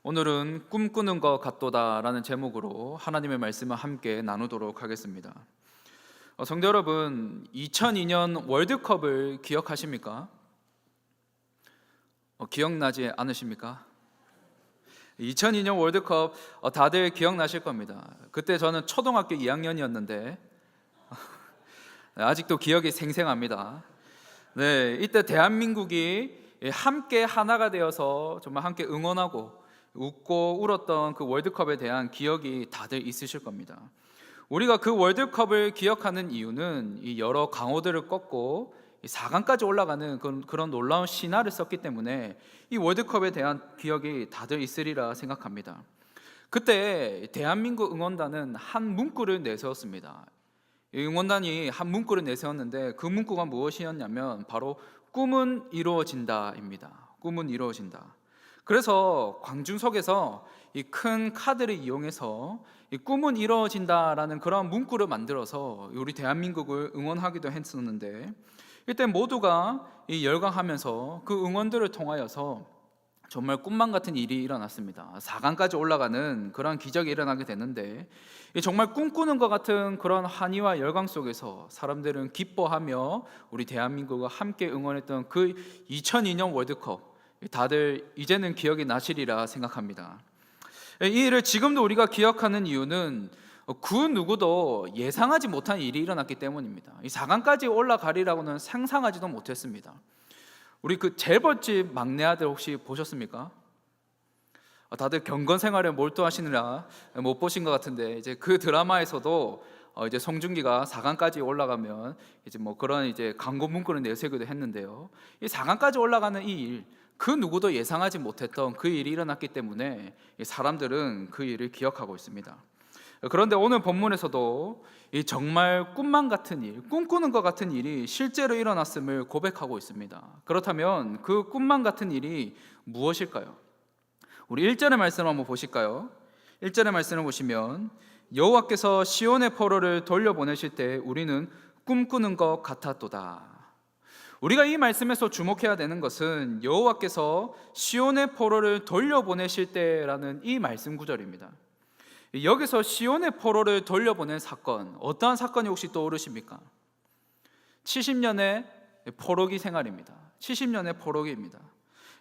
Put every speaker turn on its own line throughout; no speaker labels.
오늘은 꿈꾸는 것 같도다라는 제목으로 하나님의 말씀을 함께 나누도록 하겠습니다. 성도 여러분, 2002년 월드컵을 기억하십니까? 기억나지 않으십니까? 2002년 월드컵 다들 기억나실 겁니다. 그때 저는 초등학교 2학년이었는데 아직도 기억이 생생합니다. 네, 이때 대한민국이 함께 하나가 되어서 정말 함께 응원하고 웃고 울었던 그 월드컵에 대한 기억이 다들 있으실 겁니다. 우리가 그 월드컵을 기억하는 이유는 이 여러 강호들을 꺾고 4강까지 올라가는 그런 놀라운 신화를 썼기 때문에 이 월드컵에 대한 기억이 다들 있으리라 생각합니다. 그때 대한민국 응원단은 한 문구를 내세웠습니다. 이 응원단이 한 문구를 내세웠는데 그 문구가 무엇이었냐면 바로 꿈은 이루어진다입니다. 꿈은 이루어진다. 그래서 광중석에서 이 큰 카드를 이용해서 이 꿈은 이루어진다라는 그런 문구를 만들어서 우리 대한민국을 응원하기도 했었는데, 이때 모두가 이 열광하면서 그 응원들을 통하여서 정말 꿈만 같은 일이 일어났습니다. 4강까지 올라가는 그런 기적이 일어나게 됐는데, 정말 꿈꾸는 것 같은 그런 환희와 열광 속에서 사람들은 기뻐하며 우리 대한민국과 함께 응원했던 그 2002년 월드컵, 다들 이제는 기억이 나시리라 생각합니다. 이 일을 지금도 우리가 기억하는 이유는 그 누구도 예상하지 못한 일이 일어났기 때문입니다. 이 4강까지 올라가리라고는 상상하지도 못했습니다. 우리 그 재벌집 막내 아들 혹시 보셨습니까? 다들 경건 생활에 몰두하시느라 못 보신 것 같은데, 이제 그 드라마에서도 이제 송중기가 4강까지 올라가면 이제 뭐 그런 이제 광고 문구를 내세우기도 했는데요. 이 4강까지 올라가는 이 일, 그 누구도 예상하지 못했던 그 일이 일어났기 때문에 사람들은 그 일을 기억하고 있습니다. 그런데 오늘 본문에서도 이 정말 꿈만 같은 일, 꿈꾸는 것 같은 일이 실제로 일어났음을 고백하고 있습니다. 그렇다면 그 꿈만 같은 일이 무엇일까요? 우리 1절의 말씀을 한번 보실까요? 1절의 말씀을 보시면 여호와께서 시온의 포로를 돌려보내실 때 우리는 꿈꾸는 것 같았도다. 우리가 이 말씀에서 주목해야 되는 것은 여호와께서 시온의 포로를 돌려보내실 때라는 이 말씀 구절입니다. 여기서 시온의 포로를 돌려보낸 사건, 어떠한 사건이 혹시 떠오르십니까? 70년의 포로기 생활입니다. 70년의 포로기입니다.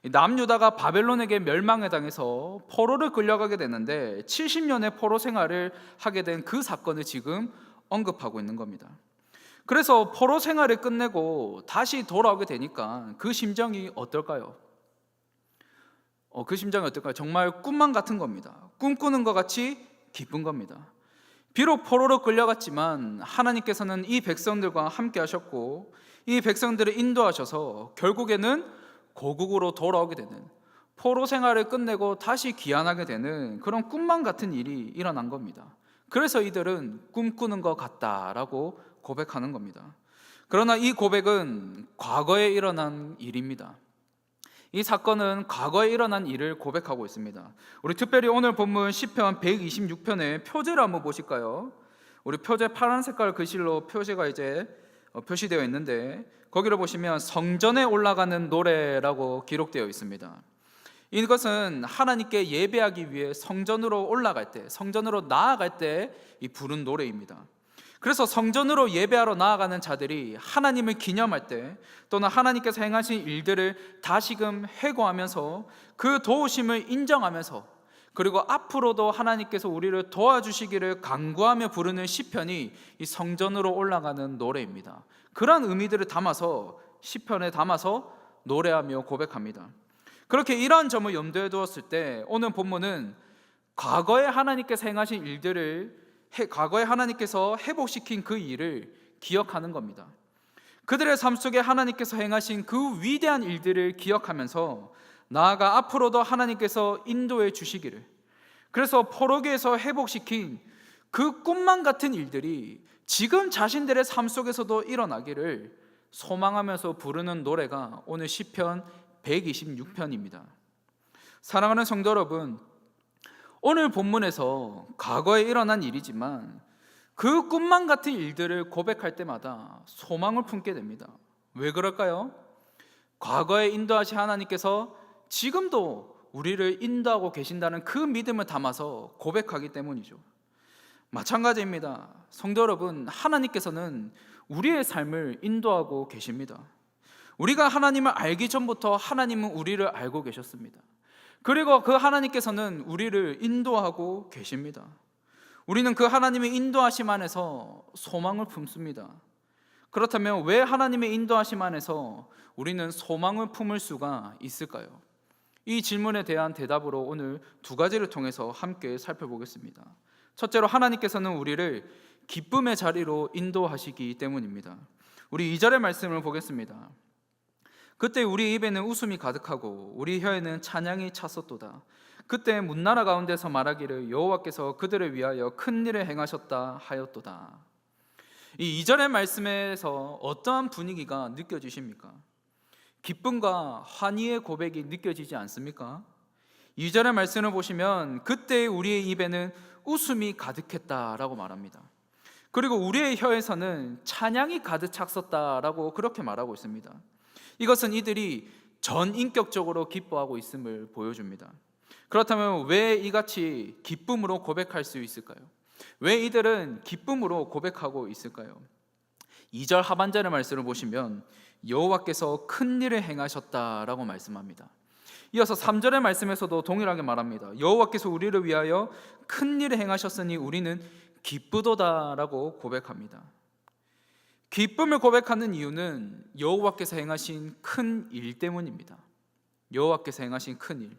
남유다가 바벨론에게 멸망에 당해서 포로를 끌려가게 되는데 70년의 포로 생활을 하게 된 그 사건을 지금 언급하고 있는 겁니다. 그래서 포로 생활을 끝내고 다시 돌아오게 되니까 그 심정이 어떨까요? 그 심정이 어떨까요? 정말 꿈만 같은 겁니다. 꿈꾸는 것 같이 기쁜 겁니다. 비록 포로로 끌려갔지만 하나님께서는 이 백성들과 함께 하셨고 이 백성들을 인도하셔서 결국에는 고국으로 돌아오게 되는, 포로 생활을 끝내고 다시 귀환하게 되는 그런 꿈만 같은 일이 일어난 겁니다. 그래서 이들은 꿈꾸는 것 같다라고 고백하는 겁니다. 그러나 이 고백은 과거에 일어난 일입니다. 이 사건은 과거에 일어난 일을 고백하고 있습니다. 우리 특별히 오늘 본문 시편 126편의 표제를 한번 보실까요? 우리 표제 파란 색깔 글씨로 표시가 이제 표시되어 있는데, 거기를 보시면 성전에 올라가는 노래라고 기록되어 있습니다. 이것은 하나님께 예배하기 위해 성전으로 올라갈 때, 성전으로 나아갈 때 이 부른 노래입니다. 그래서 성전으로 예배하러 나아가는 자들이 하나님을 기념할 때, 또는 하나님께서 행하신 일들을 다시금 회고하면서 그 도우심을 인정하면서, 그리고 앞으로도 하나님께서 우리를 도와주시기를 간구하며 부르는 시편이 이 성전으로 올라가는 노래입니다. 그런 의미들을 담아서 시편에 담아서 노래하며 고백합니다. 그렇게 이러한 점을 염두에 두었을 때 오늘 본문은 과거에 하나님께서 행하신 일들을, 과거에 하나님께서 회복시킨 그 일을 기억하는 겁니다. 그들의 삶 속에 하나님께서 행하신 그 위대한 일들을 기억하면서 나아가 앞으로도 하나님께서 인도해 주시기를, 그래서 포로기에서 회복시킨 그 꿈만 같은 일들이 지금 자신들의 삶 속에서도 일어나기를 소망하면서 부르는 노래가 오늘 시편 126편입니다. 사랑하는 성도 여러분, 오늘 본문에서 과거에 일어난 일이지만 그 꿈만 같은 일들을 고백할 때마다 소망을 품게 됩니다. 왜 그럴까요? 과거에 인도하신 하나님께서 지금도 우리를 인도하고 계신다는 그 믿음을 담아서 고백하기 때문이죠. 마찬가지입니다. 성도 여러분, 하나님께서는 우리의 삶을 인도하고 계십니다. 우리가 하나님을 알기 전부터 하나님은 우리를 알고 계셨습니다. 그리고 그 하나님께서는 우리를 인도하고 계십니다. 우리는 그 하나님의 인도하심 안에서 소망을 품습니다. 그렇다면 왜 하나님의 인도하심 안에서 우리는 소망을 품을 수가 있을까요? 이 질문에 대한 대답으로 오늘 두 가지를 통해서 함께 살펴보겠습니다. 첫째로, 하나님께서는 우리를 기쁨의 자리로 인도하시기 때문입니다. 우리 2절의 말씀을 보겠습니다. 그때 우리 입에는 웃음이 가득하고 우리 혀에는 찬양이 찼었도다. 그때 문나라 가운데서 말하기를 여호와께서 그들을 위하여 큰 일을 행하셨다 하였도다. 이 2절의 말씀에서 어떠한 분위기가 느껴지십니까? 기쁨과 환희의 고백이 느껴지지 않습니까? 2절의 말씀을 보시면 그때 우리의 입에는 웃음이 가득했다라고 말합니다. 그리고 우리의 혀에서는 찬양이 가득 찼었다라고 그렇게 말하고 있습니다. 이것은 이들이 전인격적으로 기뻐하고 있음을 보여줍니다. 그렇다면 왜 이같이 기쁨으로 고백할 수 있을까요? 왜 이들은 기쁨으로 고백하고 있을까요? 2절 하반절의 말씀을 보시면 여호와께서 큰 일을 행하셨다라고 말씀합니다. 이어서 3절의 말씀에서도 동일하게 말합니다. 여호와께서 우리를 위하여 큰 일을 행하셨으니 우리는 기쁘도다라고 고백합니다. 기쁨을 고백하는 이유는 여호와께서 행하신 큰 일 때문입니다. 여호와께서 행하신 큰 일.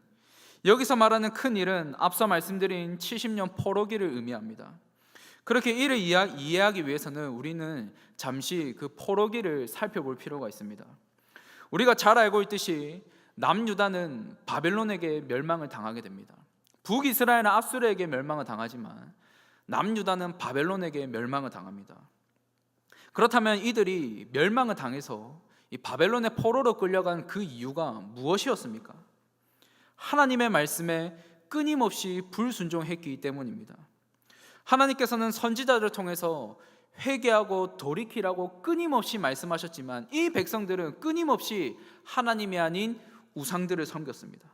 여기서 말하는 큰 일은 앞서 말씀드린 70년 포로기를 의미합니다. 그렇게 이를 이해하기 위해서는 우리는 잠시 그 포로기를 살펴볼 필요가 있습니다. 우리가 잘 알고 있듯이 남유다는 바벨론에게 멸망을 당하게 됩니다. 북이스라엘은 앗수르에게 멸망을 당하지만 남유다는 바벨론에게 멸망을 당합니다. 그렇다면 이들이 멸망을 당해서 이 바벨론의 포로로 끌려간 그 이유가 무엇이었습니까? 하나님의 말씀에 끊임없이 불순종했기 때문입니다. 하나님께서는 선지자들을 통해서 회개하고 돌이키라고 끊임없이 말씀하셨지만 이 백성들은 끊임없이 하나님이 아닌 우상들을 섬겼습니다.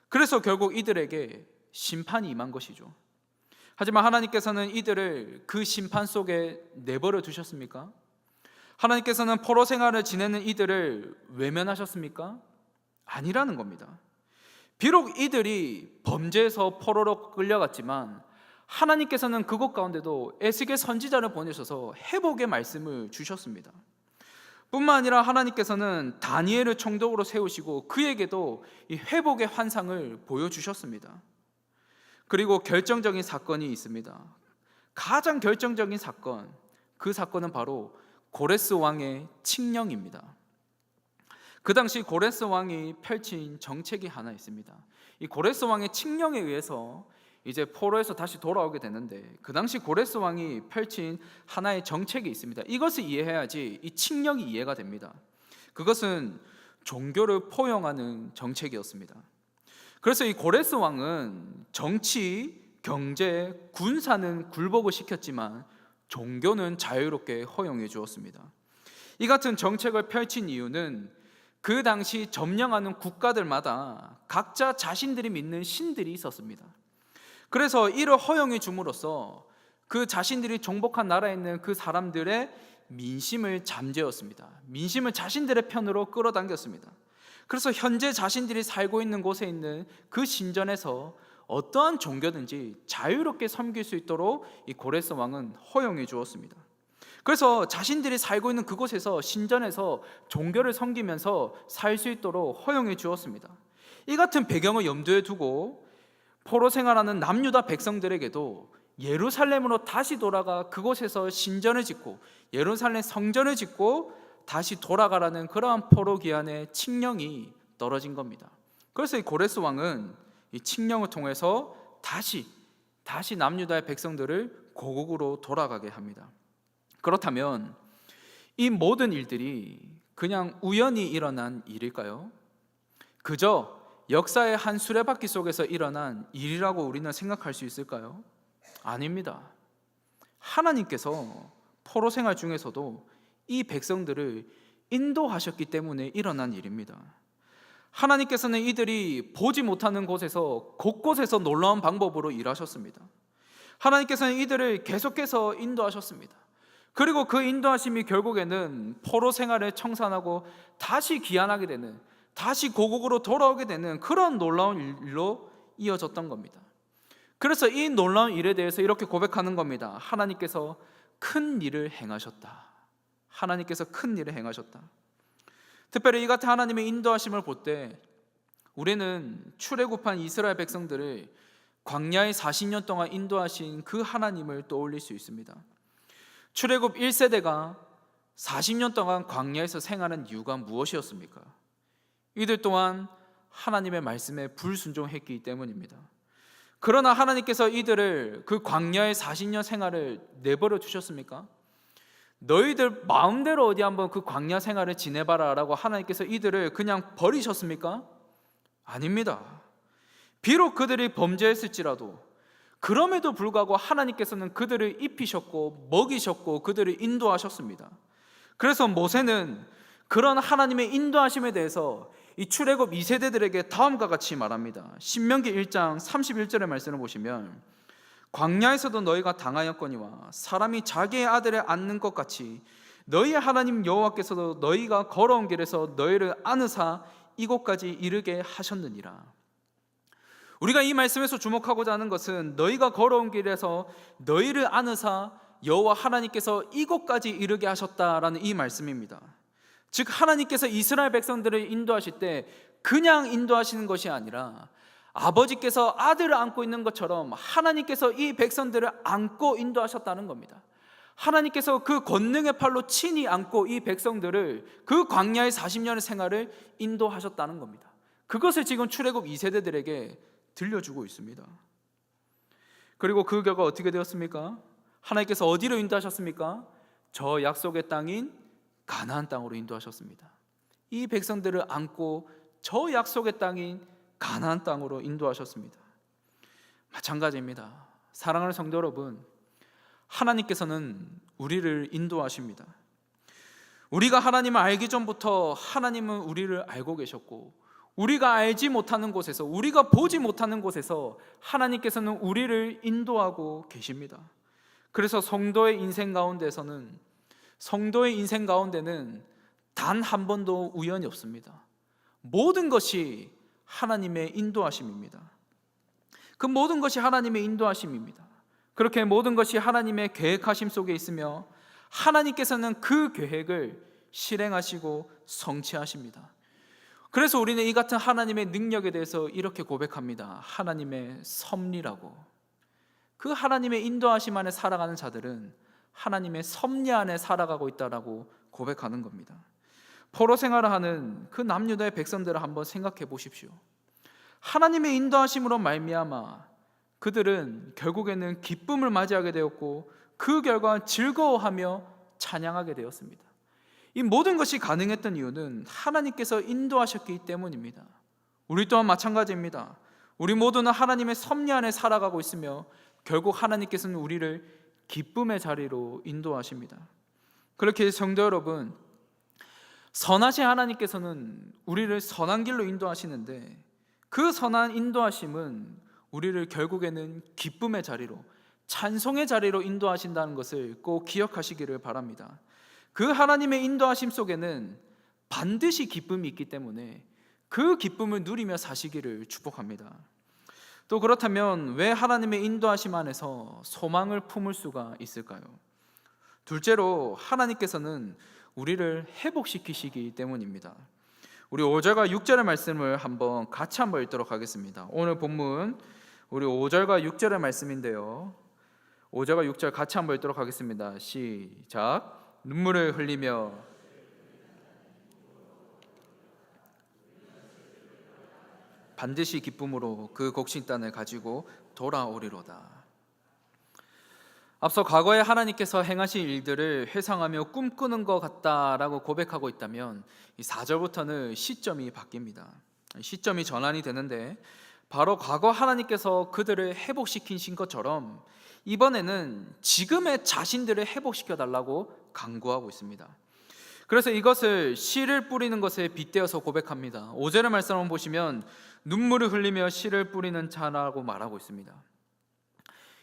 그래서 결국 이들에게 심판이 임한 것이죠. 하지만 하나님께서는 이들을 그 심판 속에 내버려 두셨습니까? 하나님께서는 포로 생활을 지내는 이들을 외면하셨습니까? 아니라는 겁니다. 비록 이들이 범죄에서 포로로 끌려갔지만 하나님께서는 그곳 가운데도 에스겔 선지자를 보내셔서 회복의 말씀을 주셨습니다. 뿐만 아니라 하나님께서는 다니엘을 총독으로 세우시고 그에게도 이 회복의 환상을 보여주셨습니다. 그리고 결정적인 사건이 있습니다. 가장 결정적인 사건, 그 사건은 바로 고레스 왕의 칙령입니다. 그 당시 고레스 왕이 펼친 정책이 하나 있습니다. 이 고레스 왕의 칙령에 의해서 이제 포로에서 다시 돌아오게 되는데 그 당시 고레스 왕이 펼친 하나의 정책이 있습니다. 이것을 이해해야지 이 칙령이 이해가 됩니다. 그것은 종교를 포용하는 정책이었습니다. 그래서 이 고레스 왕은 정치, 경제, 군사는 굴복을 시켰지만 종교는 자유롭게 허용해 주었습니다. 이 같은 정책을 펼친 이유는 그 당시 점령하는 국가들마다 각자 자신들이 믿는 신들이 있었습니다. 그래서 이를 허용해 줌으로써 그 자신들이 정복한 나라에 있는 그 사람들의 민심을 잠재웠습니다. 민심을 자신들의 편으로 끌어당겼습니다. 그래서 현재 자신들이 살고 있는 곳에 있는 그 신전에서 어떠한 종교든지 자유롭게 섬길 수 있도록 이 고레스 왕은 허용해 주었습니다. 그래서 자신들이 살고 있는 그곳에서 신전에서 종교를 섬기면서 살 수 있도록 허용해 주었습니다. 이 같은 배경을 염두에 두고 포로 생활하는 남유다 백성들에게도 예루살렘으로 다시 돌아가 그곳에서 신전을 짓고 예루살렘 성전을 짓고 다시 돌아가라는 그러한 포로 기한의 칙령이 떨어진 겁니다. 그래서 이 고레스 왕은 이 칙령을 통해서 다시 남유다의 백성들을 고국으로 돌아가게 합니다. 그렇다면 이 모든 일들이 그냥 우연히 일어난 일일까요? 그저 역사의 한 수레바퀴 속에서 일어난 일이라고 우리는 생각할 수 있을까요? 아닙니다. 하나님께서 포로 생활 중에서도 이 백성들을 인도하셨기 때문에 일어난 일입니다. 하나님께서는 이들이 보지 못하는 곳에서 곳곳에서 놀라운 방법으로 일하셨습니다. 하나님께서는 이들을 계속해서 인도하셨습니다. 그리고 그 인도하심이 결국에는 포로 생활을 청산하고 다시 귀환하게 되는, 다시 고국으로 돌아오게 되는 그런 놀라운 일로 이어졌던 겁니다. 그래서 이 놀라운 일에 대해서 이렇게 고백하는 겁니다. 하나님께서 큰 일을 행하셨다. 하나님께서 큰 일을 행하셨다. 특별히 이 같은 하나님의 인도하심을 볼 때 우리는 출애굽한 이스라엘 백성들을 광야에 40년 동안 인도하신 그 하나님을 떠올릴 수 있습니다. 출애굽 1세대가 40년 동안 광야에서 생활한 이유가 무엇이었습니까? 이들 또한 하나님의 말씀에 불순종했기 때문입니다. 그러나 하나님께서 이들을 그 광야의 40년 생활을 내버려 두셨습니까? 너희들 마음대로 어디 한번 그 광야 생활을 지내봐라 라고 하나님께서 이들을 그냥 버리셨습니까? 아닙니다. 비록 그들이 범죄했을지라도 그럼에도 불구하고 하나님께서는 그들을 입히셨고 먹이셨고 그들을 인도하셨습니다. 그래서 모세는 그런 하나님의 인도하심에 대해서 이 출애굽 2세대들에게 다음과 같이 말합니다. 신명기 1장 31절의 말씀을 보시면 광야에서도 너희가 당하였거니와 사람이 자기의 아들을 안는 것 같이 너희의 하나님 여호와께서도 너희가 걸어온 길에서 너희를 안으사 이곳까지 이르게 하셨느니라. 우리가 이 말씀에서 주목하고자 하는 것은 너희가 걸어온 길에서 너희를 안으사 여호와 하나님께서 이곳까지 이르게 하셨다라는 이 말씀입니다. 즉 하나님께서 이스라엘 백성들을 인도하실 때 그냥 인도하시는 것이 아니라 아버지께서 아들을 안고 있는 것처럼 하나님께서 이 백성들을 안고 인도하셨다는 겁니다. 하나님께서 그 권능의 팔로 친히 안고 이 백성들을 그 광야의 40년의 생활을 인도하셨다는 겁니다. 그것을 지금 출애굽 2세대들에게 들려주고 있습니다. 그리고 그 결과 어떻게 되었습니까? 하나님께서 어디로 인도하셨습니까? 저 약속의 땅인 가나안 땅으로 인도하셨습니다. 이 백성들을 안고 저 약속의 땅인 가나안 땅으로 인도하셨습니다. 마찬가지입니다. 사랑하는 성도 여러분, 하나님께서는 우리를 인도하십니다. 우리가 하나님을 알기 전부터 하나님은 우리를 알고 계셨고 우리가 알지 못하는 곳에서, 우리가 보지 못하는 곳에서 하나님께서는 우리를 인도하고 계십니다. 그래서 성도의 인생 가운데는 단 한 번도 우연이 없습니다. 모든 것이 하나님의 인도하심입니다. 그 모든 것이 하나님의 인도하심입니다. 그렇게 모든 것이 하나님의 계획하심 속에 있으며 하나님께서는 그 계획을 실행하시고 성취하십니다. 그래서 우리는 이 같은 하나님의 능력에 대해서 이렇게 고백합니다. 하나님의 섭리라고. 그 하나님의 인도하심 안에 살아가는 자들은 하나님의 섭리 안에 살아가고 있다라고 고백하는 겁니다. 포로 생활을 하는 그 남유다의 백성들을 한번 생각해 보십시오. 하나님의 인도하심으로 말미암아 그들은 결국에는 기쁨을 맞이하게 되었고 그 결과 즐거워하며 찬양하게 되었습니다. 이 모든 것이 가능했던 이유는 하나님께서 인도하셨기 때문입니다. 우리 또한 마찬가지입니다. 우리 모두는 하나님의 섭리 안에 살아가고 있으며 결국 하나님께서는 우리를 기쁨의 자리로 인도하십니다. 그렇게 성도 여러분, 선하신 하나님께서는 우리를 선한 길로 인도하시는데 그 선한 인도하심은 우리를 결국에는 기쁨의 자리로, 찬송의 자리로 인도하신다는 것을 꼭 기억하시기를 바랍니다. 그 하나님의 인도하심 속에는 반드시 기쁨이 있기 때문에 그 기쁨을 누리며 사시기를 축복합니다. 또 그렇다면 왜 하나님의 인도하심 안에서 소망을 품을 수가 있을까요? 둘째로 하나님께서는 우리를 회복시키시기 때문입니다. 우리 5절과 6절의 말씀을 같이 한번 읽도록 하겠습니다. 오늘 본문 우리 5절과 6절의 말씀인데요. 5절과 6절 같이 한번 읽도록 하겠습니다. 시작. 눈물을 흘리며 반드시 기쁨으로 그 곡식단을 가지고 돌아오리로다. 앞서 과거에 하나님께서 행하신 일들을 회상하며 꿈꾸는 것 같다라고 고백하고 있다면 이 4절부터는 시점이 바뀝니다. 시점이 전환이 되는데 바로 과거 하나님께서 그들을 회복시키신 것처럼 이번에는 지금의 자신들을 회복시켜 달라고 간구하고 있습니다. 그래서 이것을 씨를 뿌리는 것에 빗대어서 고백합니다. 5절의 말씀을 보시면 눈물을 흘리며 씨를 뿌리는 자라고 말하고 있습니다.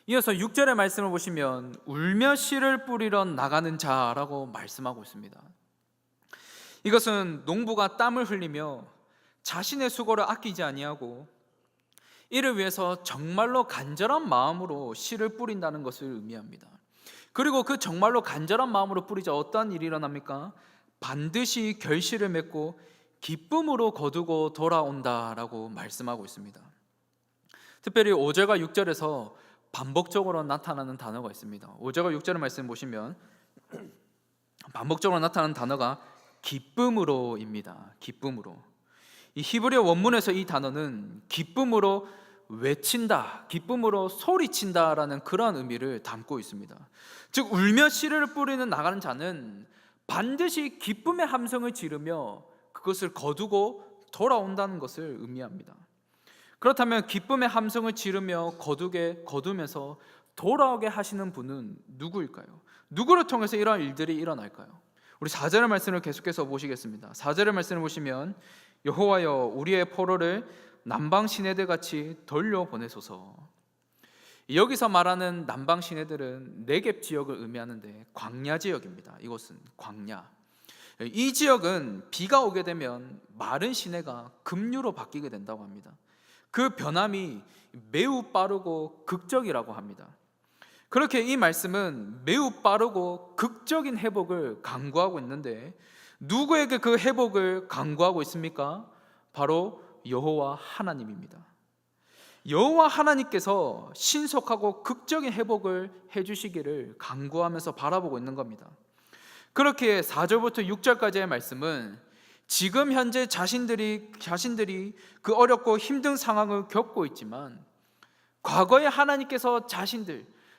이어서 6절의 말씀을 보시면 울며 씨를 뿌리러 나가는 자라고 말씀하고 있습니다. 이것은 농부가 땀을 흘리며 자신의 수고를 아끼지 아니하고 이를 위해서 정말로 간절한 마음으로 씨를 뿌린다는 것을 의미합니다. 그리고 그 정말로 간절한 마음으로 뿌리자 어떠한 일이 일어납니까? 반드시 결실을 맺고 기쁨으로 거두고 돌아온다라고 말씀하고 있습니다. 특별히 5절과 6절에서 반복적으로 나타나는 단어가 있습니다. 5절과 6절의 말씀 보시면 반복적으로 나타나는 단어가 기쁨으로입니다. 기쁨으로. 이 히브리어 원문에서 이 단어는 기쁨으로 외친다, 기쁨으로 소리친다라는 그러한 의미를 담고 있습니다. 즉 울며 씨를 뿌리는 나가는 자는 반드시 기쁨의 함성을 지르며 그것을 거두고 돌아온다는 것을 의미합니다. 그렇다면 기쁨의 함성을 지르며 거두면서 돌아오게 하시는 분은 누구일까요? 누구를 통해서 이러한 일들이 일어날까요? 우리 4절의 말씀을 계속해서 보시겠습니다. 4절의 말씀을 보시면 여호와여 우리의 포로를 남방 시내들 같이 돌려보내소서. 여기서 말하는 남방 시내들은 네겝 지역을 의미하는데 광야 지역입니다. 이곳은 광야. 이 지역은 비가 오게 되면 마른 시내가 급류로 바뀌게 된다고 합니다. 그 변함이 매우 빠르고 극적이라고 합니다. 그렇게 이 말씀은 매우 빠르고 극적인 회복을 강구하고 있는데 누구에게 그 회복을 강구하고 있습니까? 바로 여호와 하나님입니다. 여호와 하나님께서 신속하고 극적인 회복을 해주시기를 강구하면서 바라보고 있는 겁니다. 그렇게 4절부터 6절까지의 말씀은 지금 현재 자신들이 그 어렵고 힘든 상황을 겪고 있지만 과거에 하나님께서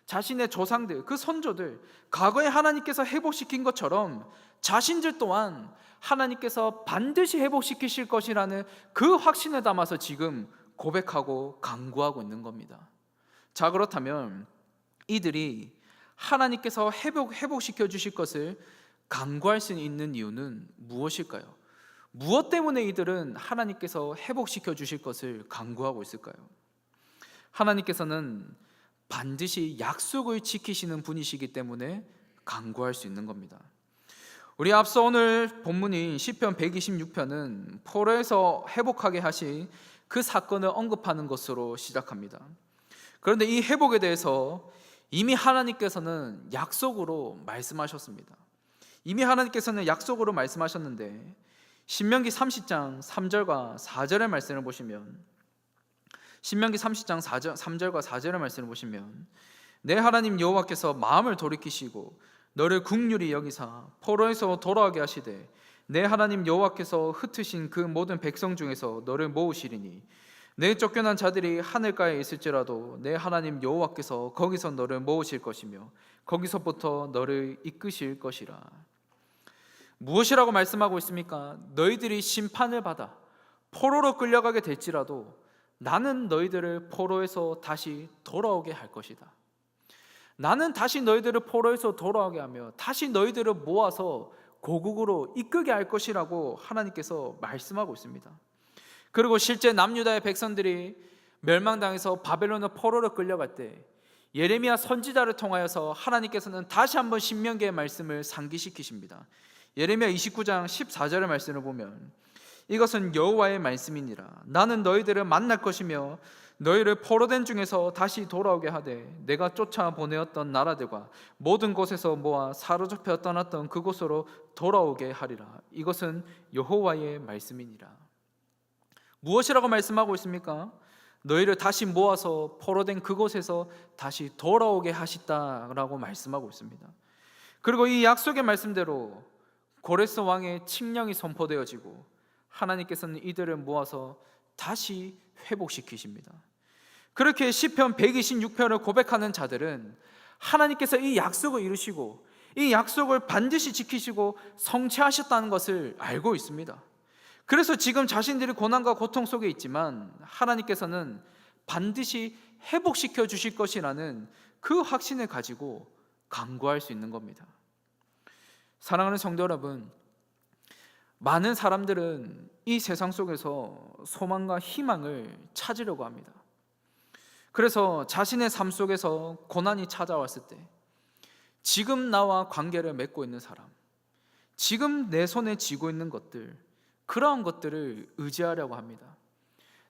자신의 조상들, 그 선조들, 과거에 하나님께서 회복시킨 것처럼 자신들 또한 하나님께서 반드시 회복시키실 것이라는 그 확신을 담아서 지금 고백하고 강구하고 있는 겁니다. 자, 그렇다면 이들이 하나님께서 회복시켜 주실 것을 강구할 수 있는 이유는 무엇일까요? 무엇 때문에 이들은 하나님께서 회복시켜 주실 것을 강구하고 있을까요? 하나님께서는 반드시 약속을 지키시는 분이시기 때문에 강구할 수 있는 겁니다. 우리 앞서 오늘 본문인 시편 126편은 포로에서 회복하게 하신 그 사건을 언급하는 것으로 시작합니다. 그런데 이 회복에 대해서 이미 하나님께서는 약속으로 말씀하셨습니다. 이미 하나님께서는 약속으로 말씀하셨는데 신명기 30장 3절과 4절의 말씀을 보시면 신명기 30장 3절과 4절의 말씀을 보시면 내 하나님 여호와께서 마음을 돌이키시고 너를 긍휼히 여기사 포로에서 돌아오게 하시되 내 하나님 여호와께서 흩으신 그 모든 백성 중에서 너를 모으시리니 내 쫓겨난 자들이 하늘가에 있을지라도 내 하나님 여호와께서 거기서 너를 모으실 것이며 거기서부터 너를 이끄실 것이라. 무엇이라고 말씀하고 있습니까? 너희들이 심판을 받아 포로로 끌려가게 될지라도 나는 너희들을 포로에서 다시 돌아오게 할 것이다. 나는 다시 너희들을 포로에서 돌아오게 하며 다시 너희들을 모아서 고국으로 이끌게 할 것이라고 하나님께서 말씀하고 있습니다. 그리고 실제 남유다의 백성들이 멸망당해서 바벨론의 포로로 끌려갈 때 예레미야 선지자를 통하여서 하나님께서는 다시 한번 신명기의 말씀을 상기시키십니다. 예레미야 29장 14절의 말씀을 보면 이것은 여호와의 말씀이니라. 나는 너희들을 만날 것이며 너희를 포로된 중에서 다시 돌아오게 하되 내가 쫓아 보내었던 나라들과 모든 곳에서 모아 사로잡혀 떠났던 그곳으로 돌아오게 하리라. 이것은 여호와의 말씀이니라. 무엇이라고 말씀하고 있습니까? 너희를 다시 모아서 포로된 그곳에서 다시 돌아오게 하시다라고 말씀하고 있습니다. 그리고 이 약속의 말씀대로 고레스 왕의 칙령이 선포되어지고 하나님께서는 이들을 모아서 다시 회복시키십니다. 그렇게 시편 126편을 고백하는 자들은 하나님께서 이 약속을 이루시고 이 약속을 반드시 지키시고 성취하셨다는 것을 알고 있습니다. 그래서 지금 자신들이 고난과 고통 속에 있지만 하나님께서는 반드시 회복시켜 주실 것이라는 그 확신을 가지고 강구할 수 있는 겁니다. 사랑하는 성도 여러분, 많은 사람들은 이 세상 속에서 소망과 희망을 찾으려고 합니다. 그래서 자신의 삶 속에서 고난이 찾아왔을 때 지금 나와 관계를 맺고 있는 사람, 지금 내 손에 쥐고 있는 것들, 그러한 것들을 의지하려고 합니다.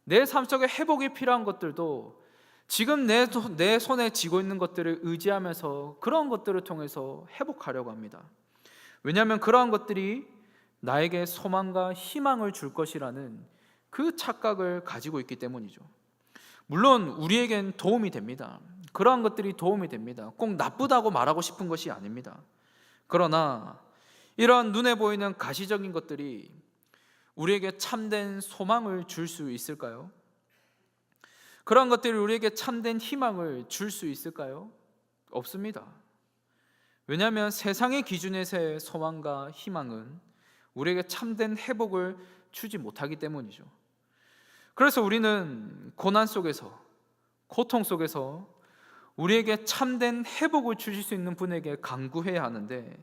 내 삶 속에 회복이 필요한 것들도 지금 내 손에 쥐고 있는 것들을 의지하면서 그런 것들을 통해서 회복하려고 합니다. 왜냐하면 그러한 것들이 나에게 소망과 희망을 줄 것이라는 그 착각을 가지고 있기 때문이죠. 물론 우리에겐 도움이 됩니다. 그러한 것들이 도움이 됩니다. 꼭 나쁘다고 말하고 싶은 것이 아닙니다. 그러나 이러한 눈에 보이는 가시적인 것들이 우리에게 참된 소망을 줄 수 있을까요? 그러한 것들이 우리에게 참된 희망을 줄 수 있을까요? 없습니다. 왜냐하면 세상의 기준에서의 소망과 희망은 우리에게 참된 회복을 주지 못하기 때문이죠. 그래서 우리는 고난 속에서, 고통 속에서 우리에게 참된 회복을 주실 수 있는 분에게 간구해야 하는데,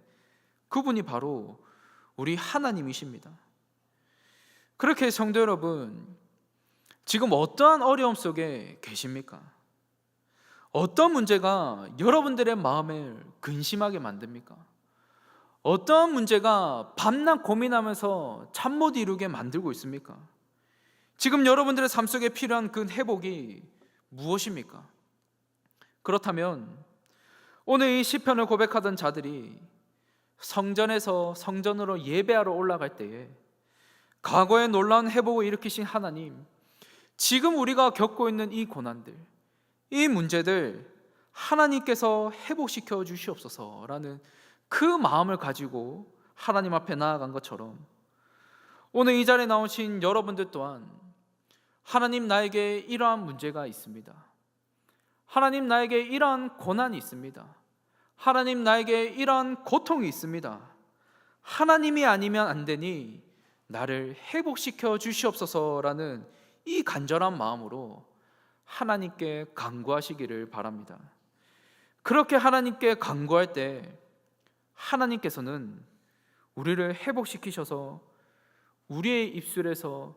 그분이 바로 우리 하나님이십니다. 그렇게 성도 여러분, 지금 어떠한 어려움 속에 계십니까? 어떤 문제가 여러분들의 마음을 근심하게 만듭니까? 어떤 문제가 밤낮 고민하면서 잠 못 이루게 만들고 있습니까? 지금 여러분들의 삶 속에 필요한 그 회복이 무엇입니까? 그렇다면 오늘 이 시편을 고백하던 자들이 성전에서 성전으로 예배하러 올라갈 때에 과거에 놀라운 회복을 일으키신 하나님, 지금 우리가 겪고 있는 이 고난들, 이 문제들 하나님께서 회복시켜 주시옵소서라는 그 마음을 가지고 하나님 앞에 나아간 것처럼, 오늘 이 자리에 나오신 여러분들 또한 하나님, 나에게 이러한 문제가 있습니다. 하나님, 나에게 이러한 고난이 있습니다. 하나님, 나에게 이러한 고통이 있습니다. 하나님이 아니면 안 되니 나를 회복시켜 주시옵소서라는 이 간절한 마음으로 하나님께 간구하시기를 바랍니다. 그렇게 하나님께 간구할 때 하나님께서는 우리를 회복시키셔서 우리의 입술에서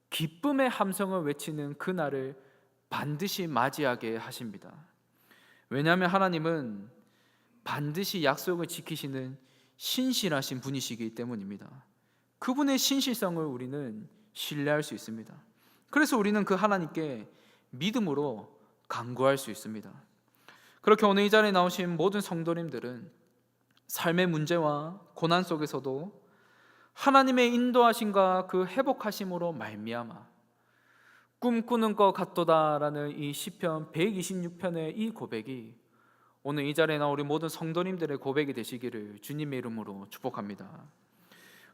기쁨의 함성을 외치는 그날을 반드시 맞이하게 하십니다. 왜냐하면 하나님은 반드시 약속을 지키시는 신실하신 분이시기 때문입니다. 그분의 신실성을 우리는 신뢰할 수 있습니다. 그래서 우리는 그 하나님께 믿음으로 간구할 수 있습니다. 그렇게 오늘 이 자리에 나오신 모든 성도님들은 삶의 문제와 고난 속에서도 하나님의 인도하심과 그 회복하심으로 말미암아 꿈꾸는 것 같도다라는 이 시편 126편의 이 고백이 오늘 이 자리에 나온 우리 모든 성도님들의 고백이 되시기를 주님의 이름으로 축복합니다.